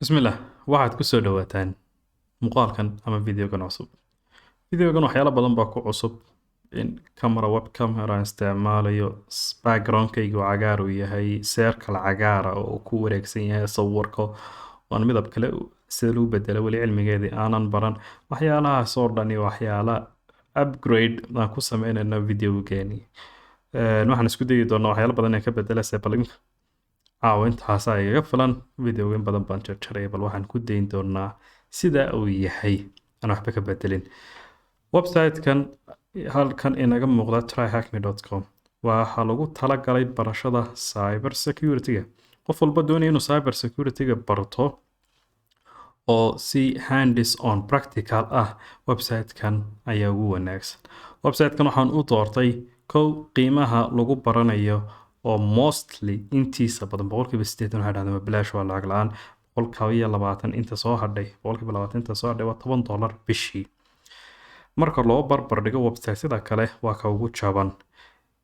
bismillah waxaad ku soo dhawaataan muuqaalkan ama videogan cusub. Videogan waxyaalo badan baa ku cusub in camera web camera aan isticmaalayo backgroundkaygu cagaar uu yahay circle cagaara oo uu ku wareegsan yahay sawirka waan midab kale sida lagu bedelo weli cilmigeedii aanan baran waxyaalahaas oo dhan iyo waxyaala upgrade aan ku sameynayno videogeeni waxaan isku dayi doonaa waxyaalo badan ee ka bedelase bal intaasa igaga filan videogan badan baan jarjaray bal waxaan ku dayn doonaa sida uu yahay aan waxba ka bedelin. Website-kan halkan inaga muuqda tryhackme.com waxaa lagu talagalay barashada cyber security-ga. Qof walba doonaya inuu cyber security-ga barto oo si hands on practical website-kan ayaa ugu wanaagsan. Website-kan waxaan u doortay qiimaha lagu baranayo oo mostly intiisa badan 80% waxay dhahdeen bilaash waa lacag la'aan 20 inta soo hadhay 20 inta soo hadhay waa $10 bishii. Marka loo barbar dhigo website-yada kale waa ka ugu jaban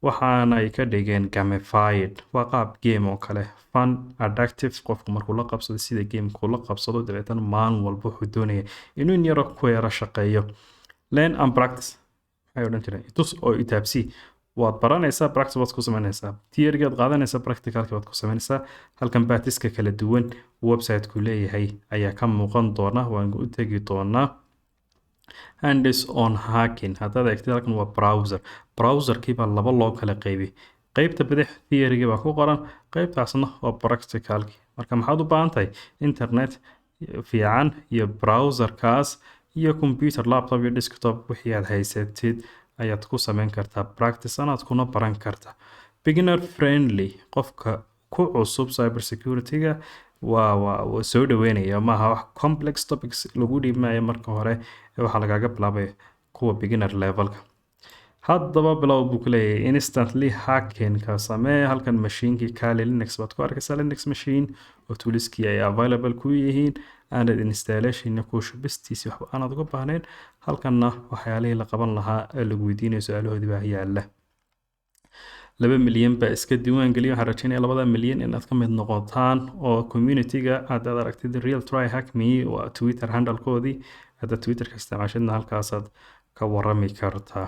waxaana ay ka dhigeen gamified waa qaab game oo kale fun addictive qofku markuu la qabsado sida game-ku la qabsado dabeetana maalin walba wuxuu doonaya inuu yaro ku yara shaqeeyo. Learn and practice waxay odhan jireen tus oo itaabsi waad baranaysaa practice waad ku samaynaysaa theory-gaad qaadanaysaa practical-ka waad ku samaynaysaa halkan baatiska kala duwan website-ku leeyahay ayaa ka muuqan doona waan u tegi doonaa. Hands on hacking haddaad eegtid halkan waa browser-kii baa laba loo kala qaybay qaybta bidix theory-ga baa ku qoran qaybtaasna waa practical-kii marka maxaad u baahan tahay internet fiican iyo browser-kaas iyo computer laptop iyo desktop wixii aad haysatid ayaad ku samayn kartaa practice anaad kuna baran kartaa. Beginner friendly qofka ku cusub cyber security-ga waa soo dhaweynaya maaha wax complex topics lagu dhiibmaayo marka hore waxaa lagaga bilaabay kuwa beginner level-ka. Haddaba bilow buu ku leeyahay instantly hacking ka samee halkan machine-kii Kali Linux baad ku arkaysaa Linux machine oo toolskii ay available ku yihiin aanad installation ku shubistiisi waxba aanad uga baahnayn halkanna waxyaalihii la qaban lahaa lagu weydiinayo su'aalahoodii baa yaalla. 2 milyan baa iska diiwaan geliya waxaan rajaynayaa 2 milyan inaad ka mid noqotaan oo community-ga haddaad aragtid real try hack me waa Twitter handle-koodii haddaad Twitter-ka isticmaashadna halkaasaad ka warrami kartaa.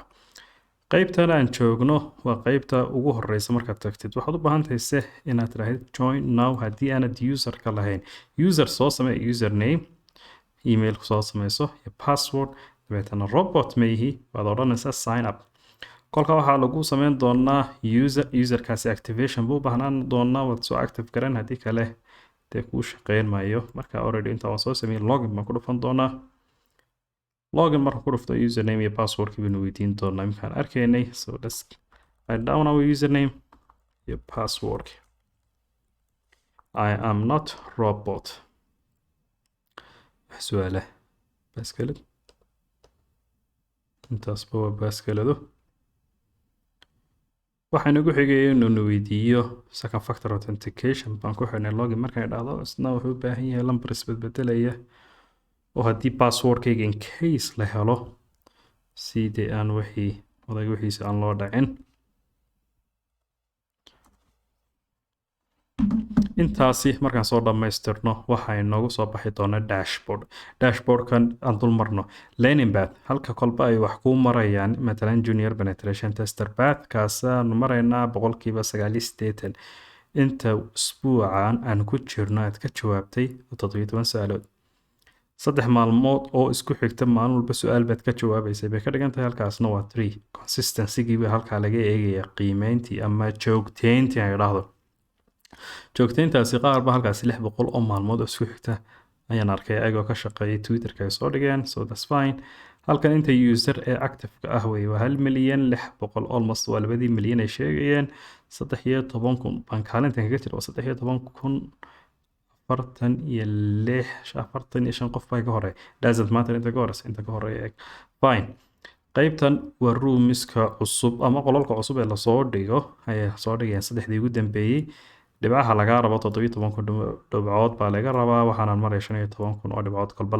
qaybtan aan joogno waa qaybta ugu horeysa markaad tagtid waxaad u baahan tahay inaad tiraahid join now haddii aanad user-ka lahayn user soo samee username email-ku soo sameyso iyo password dabeetana robot mayhi waad odhanaysaa sign up kolka waxaa lagu sameyn doonaa userkaasi activation buu baahnaan doonaa waad soo active garan haddii kale dee kuu shaqeyn maayo marka already inta waan soo sameeyey login baan ku dhufan doonaa login marka ku dhufto username iyo password-kii baynu weydiin doonaa imkaan arkaynay so let's write down our username iyo password. I am not robot su'aale baskelad intaasba waa baskelado waxaan ugu xigay inuu weydiiyo second factor authentication baan ku xidhnay login markaan idhaahdo isna wuxuu u baahan yahay lambar isbedbedelaya oo haddii password-kayga in case la helo sidii aan wixiisa aan loo dhacin. intaasi markaan soo dhammaystirno waxaa inoogu soo baxi doona dashboard-kan aan dul marno learning path halka kolba ay wax kuu marayaan matalan junior penetration tester path-kaasaan maraynaa 89% inta usbuucan aan ku jirno aad ka jawaabtay 17 su'aalood 3 maalmood oo isku xigta maalin walba su'aal baad ka jawaabaysay bay ka dhigan tahay halkaasna waa 3 consistency-gii baa halkaa laga eegaya qiimeyntii ama joogteyntii ay dhahdo joogteyntaasi qaar ba halkaasi 600 oo maalmood oo isku xigta ayaan arkay ayagoo ka shaqeeyay Twitter-ka ay soo dhigeen so that's fine halkan inta user ee active-ka way waa 1,600,000 almost waa 2 milyan ay sheegayeen 13,000 baan kaalintan kaga jira 13,000 46 qof baa ka horeeya doesn't matter inta ka horeysa inta ka horeeya fine qaybtan waa roomiska cusub ama qolalka cusub ee lasoo dhigo ayay soo dhigeen saddexdii ugu dambeeyay dhibcaha laga rabo 17,000 dhibcood baa laga rabaa waxaan maray 15,000 oo dhibcood kolba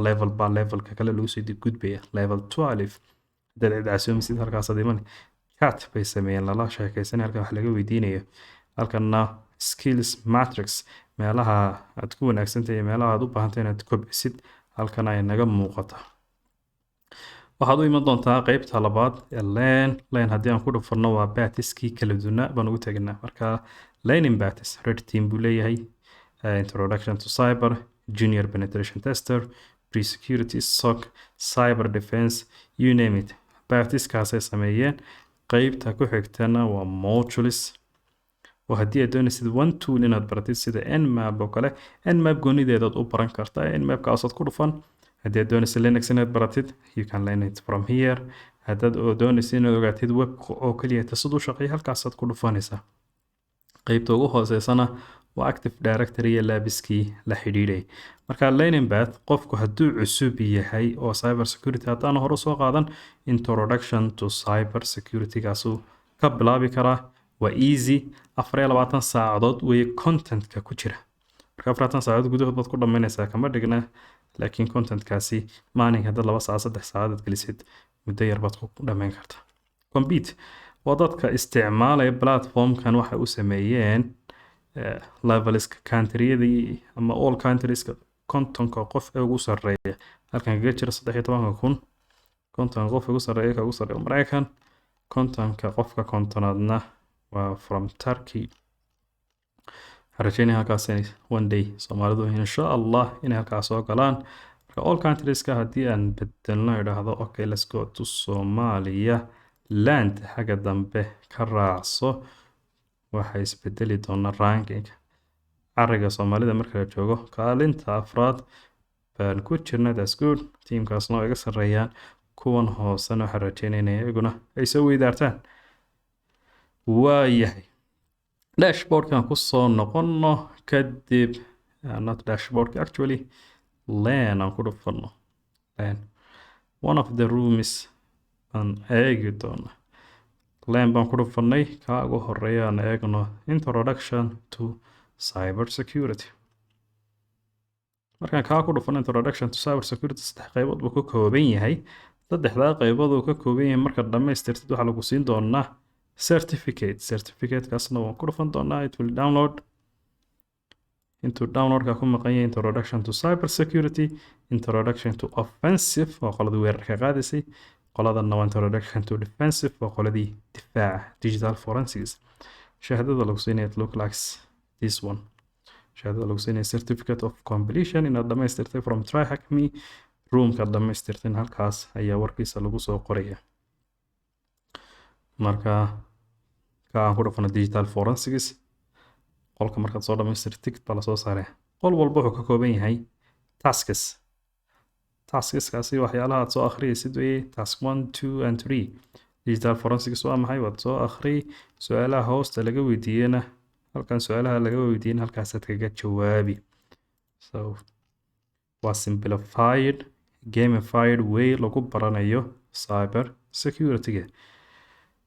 levelka kale lagu soo gudbaya level 12 dad casuumid halkaas adiman chat bay sameeyeen lala sheekaysan halka wax laga weydiinayo halkanna skills matrix meelaha aad ku wanaagsantahay meelaha aad u baahantahay inaad kobcisid halkan ay naga muuqata waxaad u iman doontaa qaybta labaad ee learn haddii aan ku dhufanno waa batiskii kala duwanaa baan ugu tegnaa marka learning batis red team buu leeyahay introduction to cyber junior penetration tester pre-security SOC cyber defense you name it batiskaasay sameeyeen qaybta ku xigtana waa modules oo haddii aad doonaysid one tool inaad baratid sida nmap oo kale nmap goonideedaad u baran kartaa nmapkaasaad ku dhufan haddii aad doonaysid linux inaad baratid you can learn it from here haddaad doonaysid inaad ogaatid web oo keliya tasad u shaqeeya halkaasaad ku dhufanaysaa qaybta ugu hooseysana waa active directory iyo laabiskii la xidhiidhay marka learning path qofku hadduu cusub yahay oo cyber security haddaan hore soo qaadan introduction to cyber security kaasuu ka bilaabi karaa waa easy 24 saacadood way contentka ku jira marka 24 saacadood gudahood baad ku dhamaynaysaa kama dhigna laakiin contentkaasi maalinka hadda 2 saac 3 saacadood gelisid muddo yar baad ku dhamayn kartaa compete waa dadka isticmaalaya platformkan waxa u sameeyeen leveliska countryyadii ama all countrieska kontonka qof ee ugu sarreeya halkan kaga jira 13,000 konton qof ugu sarreeya ka ugu sarreeya Mareykan kontonka qofka kontonaadna waa from Turkey harajayna halkaas one day Soomaalidu insha Allah inay halkaas soo galaan marka all countrieska haddii aan bedelno idhaahdo okay let's go to Somalia land xagga dambe ka raacso waxay isbedeli doonaa ranking ariga Soomaalida marka la joogo kaalinta afraad baan ku jirnaa that's good teamkaasna oo iga sarreeyaan kuwan hoosena waxaan rajaynaynaa iyaguna ay soo weydaartaan waayahay dashboardkan ku soo noqonno kadib not dashboard actually LAN aan ku dhufano LAN one of the rooms aan eegi doona LAN baan ku dhufanay ka ugu horeeya aan eegno introduction to cyber security markaan kaa ku dhufano introduction to cyber security saddex qaybood buu ka kooban yahay saddexdaa qaybood uu ka kooban yahay marka dhamaystirtid waxaa lagu siin doonaa certificate kaasna waan ku dhufan doonaa it will download intuu downloadka ku maqan yahay introduction to cyber security introduction to offensive waa qoladii weerarka qaadisay qoladana waa introduction to defensive waa qoladii difaaca digital forensics shahaadada lagu siinaya look like this one shahaadada lagu siinaya certificate of completion inaad dhamaystirtay from TryHackMe roomka dhamaystirtay halkaas ayaa warkiisa lagu soo qoraya marka aan ku dhufano digital forensics qolka markaad soo dhamaystirtid baa la soo saaray qol walba wuxuu ka kooban yahay taskaskaasi waxyaalaha aad soo akhriyaysid weeye task 1 2 and 3 digital forensics waa maxay waad soo akhri su'aalaha hoosta laga weydiiyena halkan su'aalaha laga weydiiyena halkaasaad kaga jawaabi so waa simplified gamified way lagu baranayo cyber security-ga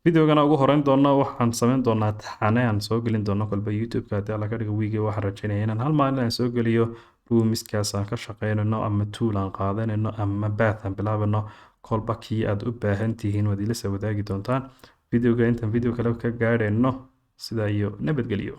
videogana ugu horeyn doona waxaan sameyn doonaa taxane aan soo gelin doono kolba YouTube-ka hadii la ka dhigo wiigi waxaan rajaynayaa inaan hal maalin aan soo geliyo roomiskaas aan ka shaqeynayno ama tool aan qaadanayno ama bath aan bilaabano kolba kii aad u baahan tihiin wad ila soo wadaagi doontaan videoga intaan video kale ka gaarayno sida iyo nabadgelyo